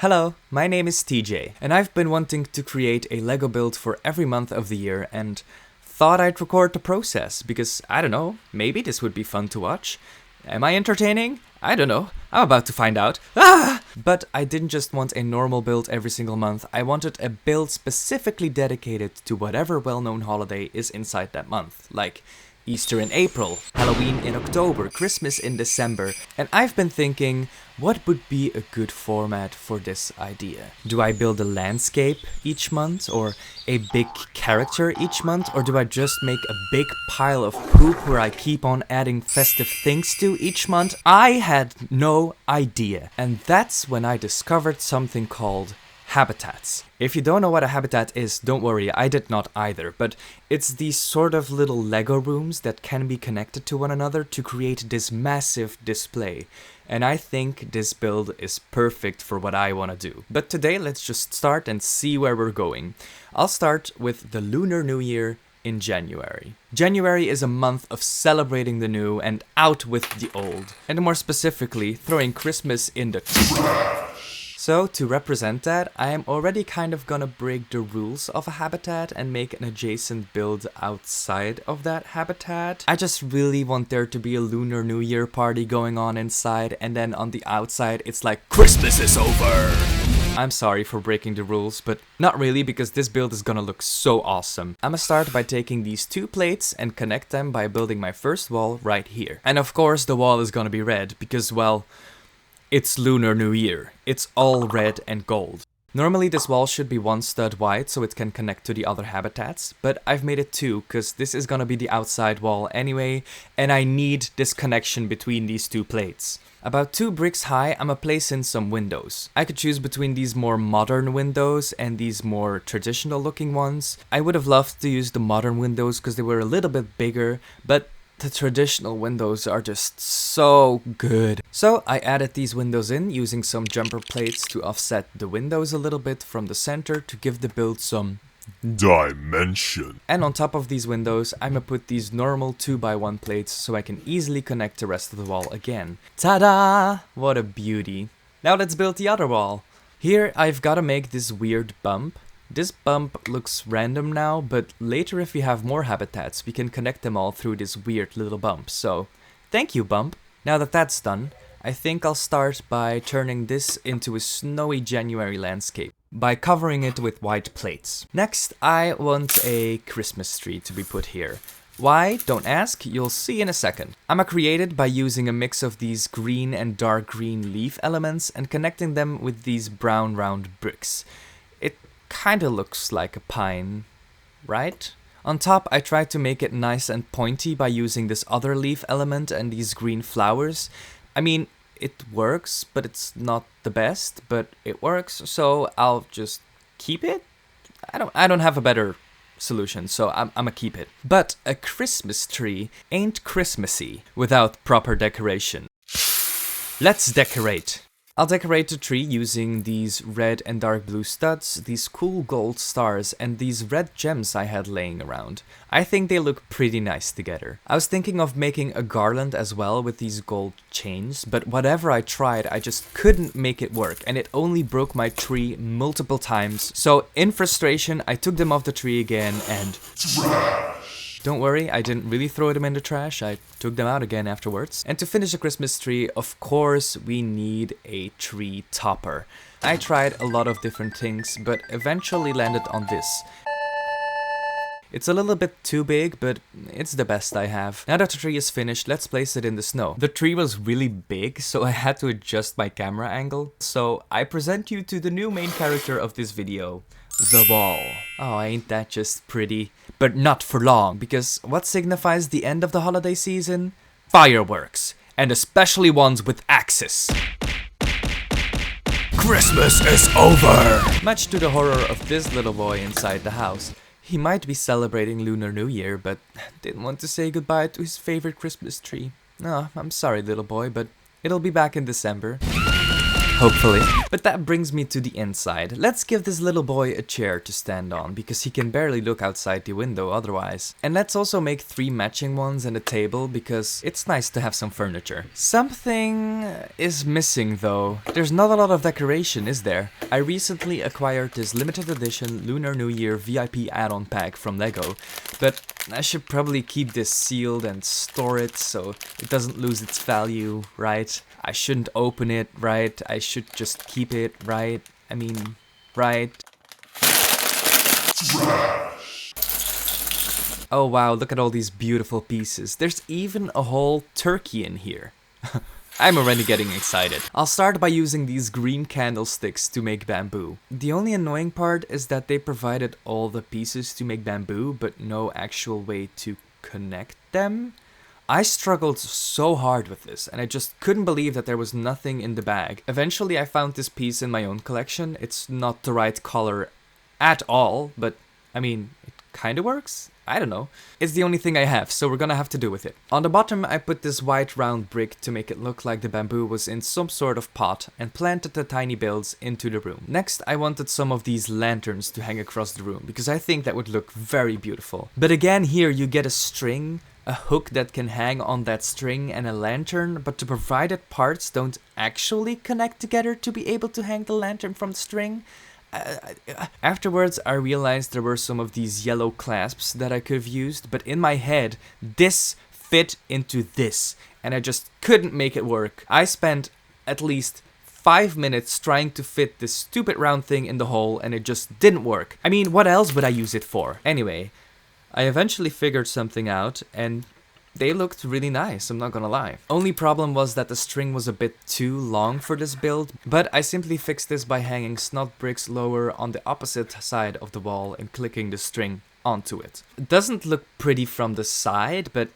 Hello, my name is TJ, and I've been wanting to create a Lego build for every month of the year and thought I'd record the process because, I don't know, maybe this would be fun to watch. Am I entertaining? I don't know. I'm about to find out. But I didn't just want a normal build every single month. I wanted a build specifically dedicated to whatever well-known holiday is inside that month. Like Easter in April, Halloween in October, Christmas in December. And I've been thinking, what would be a good format for this idea? Do I build a landscape each month, or a big character each month, or do I just make a big pile of poop where I keep on adding festive things to each month? I had no idea. And that's when I discovered something called habitats. If you don't know what a habitat is, don't worry, I did not either, but it's these sort of little Lego rooms that can be connected to one another to create this massive display. And I think this build is perfect for what I want to do. But today, let's just start and see where we're going. I'll start with the Lunar New Year in January. January is a month of celebrating the new and out with the old. And more specifically, throwing Christmas in the trash. So, to represent that, I am already kind of gonna break the rules of a habitat and make an adjacent build outside of that habitat. I just really want there to be a Lunar New Year party going on inside, and then on the outside it's like, Christmas is over! I'm sorry for breaking the rules, but not really, because this build is gonna look so awesome. I'ma start by taking these two plates and connect them by building my first wall right here. And of course the wall is gonna be red, because, well, it's Lunar New Year. It's all red and gold. Normally this wall should be one stud wide so it can connect to the other habitats, but I've made it two because this is gonna be the outside wall anyway, and I need this connection between these two plates. About 2 bricks high, I'ma place in some windows. I could choose between these more modern windows and these more traditional looking ones. I would have loved to use the modern windows because they were a little bit bigger, but the traditional windows are just so good. So I added these windows in using some jumper plates to offset the windows a little bit from the center to give the build some dimension. And on top of these windows, I'ma put these normal 2x1 plates so I can easily connect the rest of the wall again. Ta-da! What a beauty. Now let's build the other wall. Here I've gotta make this weird bump. This bump looks random now, but later if we have more habitats, we can connect them all through this weird little bump. So, thank you, bump. Now that that's done, I think I'll start by turning this into a snowy January landscape by covering it with white plates. Next, I want a Christmas tree to be put here. Why? Don't ask, you'll see in a second. I'ma create it by using a mix of these green and dark green leaf elements and connecting them with these brown round bricks. It kinda looks like a pine, right? On top, I tried to make it nice and pointy by using this other leaf element and these green flowers. I mean, it works, but it's not the best, but it works, so I'll just keep it? I don't have a better solution, so I'ma keep it. But a Christmas tree ain't Christmassy without proper decoration. Let's decorate. I'll decorate the tree using these red and dark blue studs, these cool gold stars, and these red gems I had laying around. I think they look pretty nice together. I was thinking of making a garland as well with these gold chains, but whatever I tried, I just couldn't make it work, and it only broke my tree multiple times. So in frustration, I took them off the tree again and don't worry, I didn't really throw them in the trash, I took them out again afterwards. And to finish a Christmas tree, of course, we need a tree topper. I tried a lot of different things, but eventually landed on this. It's a little bit too big, but it's the best I have. Now that the tree is finished, let's place it in the snow. The tree was really big, so I had to adjust my camera angle. So I present you to the new main character of this video. The wall. Oh, ain't that just pretty? But not for long, because what signifies the end of the holiday season? Fireworks. And especially ones with axes. Christmas is over! Much to the horror of this little boy inside the house. He might be celebrating Lunar New Year, but didn't want to say goodbye to his favorite Christmas tree. Oh, I'm sorry, little boy, but it'll be back in December. hopefully. But that brings me to the inside. Let's give this little boy a chair to stand on, because he can barely look outside the window otherwise. And let's also make 3 matching ones and a table, because it's nice to have some furniture. Something is missing though. There's not a lot of decoration, is there? I recently acquired this limited edition Lunar New Year VIP add-on pack from LEGO, but I should probably keep this sealed and store it so it doesn't lose its value, right? I shouldn't open it, right? I should just keep it, right? I mean, right? Oh wow, look at all these beautiful pieces. There's even a whole turkey in here. I'm already getting excited. I'll start by using these green candlesticks to make bamboo. The only annoying part is that they provided all the pieces to make bamboo, but no actual way to connect them. I struggled so hard with this, and I just couldn't believe that there was nothing in the bag. Eventually I found this piece in my own collection. It's not the right color at all, but I mean, it kinda works? I don't know. It's the only thing I have, so we're gonna have to do with it. On the bottom I put this white round brick to make it look like the bamboo was in some sort of pot, and planted the tiny builds into the room. Next I wanted some of these lanterns to hang across the room, because I think that would look very beautiful. But again, here you get a string, a hook that can hang on that string, and a lantern, but the provided parts don't actually connect together to be able to hang the lantern from the string. Afterwards I realized there were some of these yellow clasps that I could have used, but in my head this fit into this, and I just couldn't make it work. I spent at least 5 minutes trying to fit this stupid round thing in the hole, and it just didn't work. I mean, what else would I use it for? Anyway, I eventually figured something out, and they looked really nice, I'm not gonna lie. Only problem was that the string was a bit too long for this build, but I simply fixed this by hanging snot bricks lower on the opposite side of the wall and clicking the string onto it. It doesn't look pretty from the side, but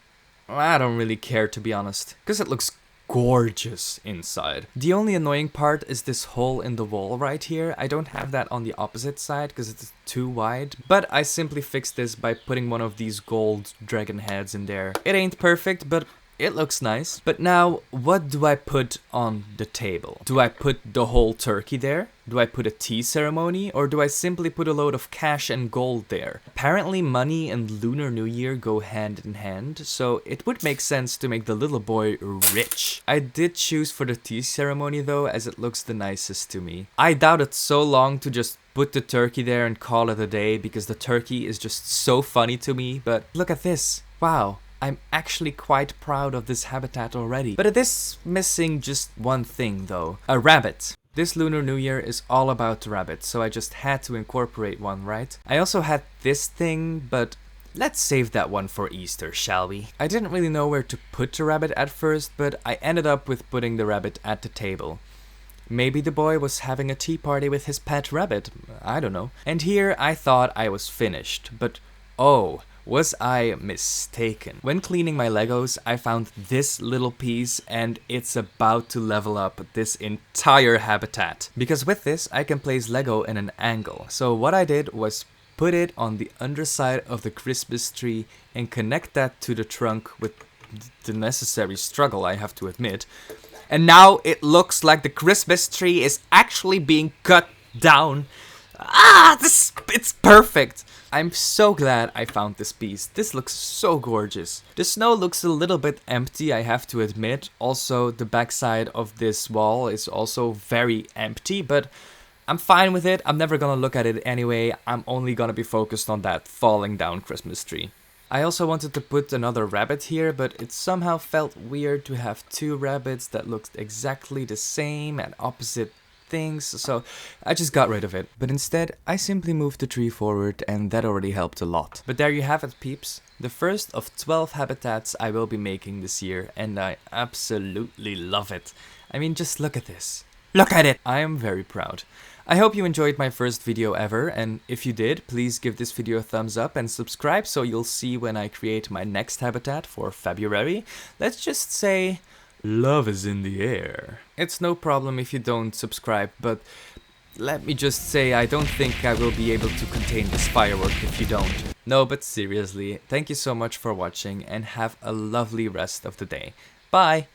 I don't really care, to be honest, because it looks gorgeous inside. The only annoying part is this hole in the wall right here. I don't have that on the opposite side because it's too wide, but I simply fixed this by putting one of these gold dragon heads in there. It ain't perfect, but it looks nice. But now, what do I put on the table? Do I put the whole turkey there? Do I put a tea ceremony? Or do I simply put a load of cash and gold there? Apparently money and Lunar New Year go hand in hand, so it would make sense to make the little boy rich. I did choose for the tea ceremony though, as it looks the nicest to me. I doubted so long to just put the turkey there and call it a day, because the turkey is just so funny to me, but look at this. Wow. I'm actually quite proud of this habitat already. But it is missing just one thing though. A rabbit. This Lunar New Year is all about rabbits, so I just had to incorporate one, right? I also had this thing, but let's save that one for Easter, shall we? I didn't really know where to put the rabbit at first, but I ended up with putting the rabbit at the table. Maybe the boy was having a tea party with his pet rabbit, I don't know. And here I thought I was finished, but oh, was I mistaken. When cleaning my Legos, I found this little piece, and it's about to level up this entire habitat. Because with this, I can place Lego in an angle. So what I did was put it on the underside of the Christmas tree and connect that to the trunk with the necessary struggle, I have to admit. And now it looks like the Christmas tree is actually being cut down. It's perfect. I'm so glad I found this piece. This looks so gorgeous. The snow looks a little bit empty, I have to admit. Also, the backside of this wall is also very empty, but I'm fine with it. I'm never gonna look at it anyway. I'm only gonna be focused on that falling down Christmas tree. I also wanted to put another rabbit here, but it somehow felt weird to have 2 rabbits that looked exactly the same and opposite things, so I just got rid of it. But instead, I simply moved the tree forward, and that already helped a lot. But there you have it, peeps. The first of 12 habitats I will be making this year, and I absolutely love it. I mean, just look at this. Look at it! I am very proud. I hope you enjoyed my first video ever, and if you did, please give this video a thumbs up and subscribe so you'll see when I create my next habitat for February. Let's just say love is in the air. It's no problem if you don't subscribe, but let me just say I don't think I will be able to contain this firework if you don't. No, but seriously, thank you so much for watching and have a lovely rest of the day. Bye!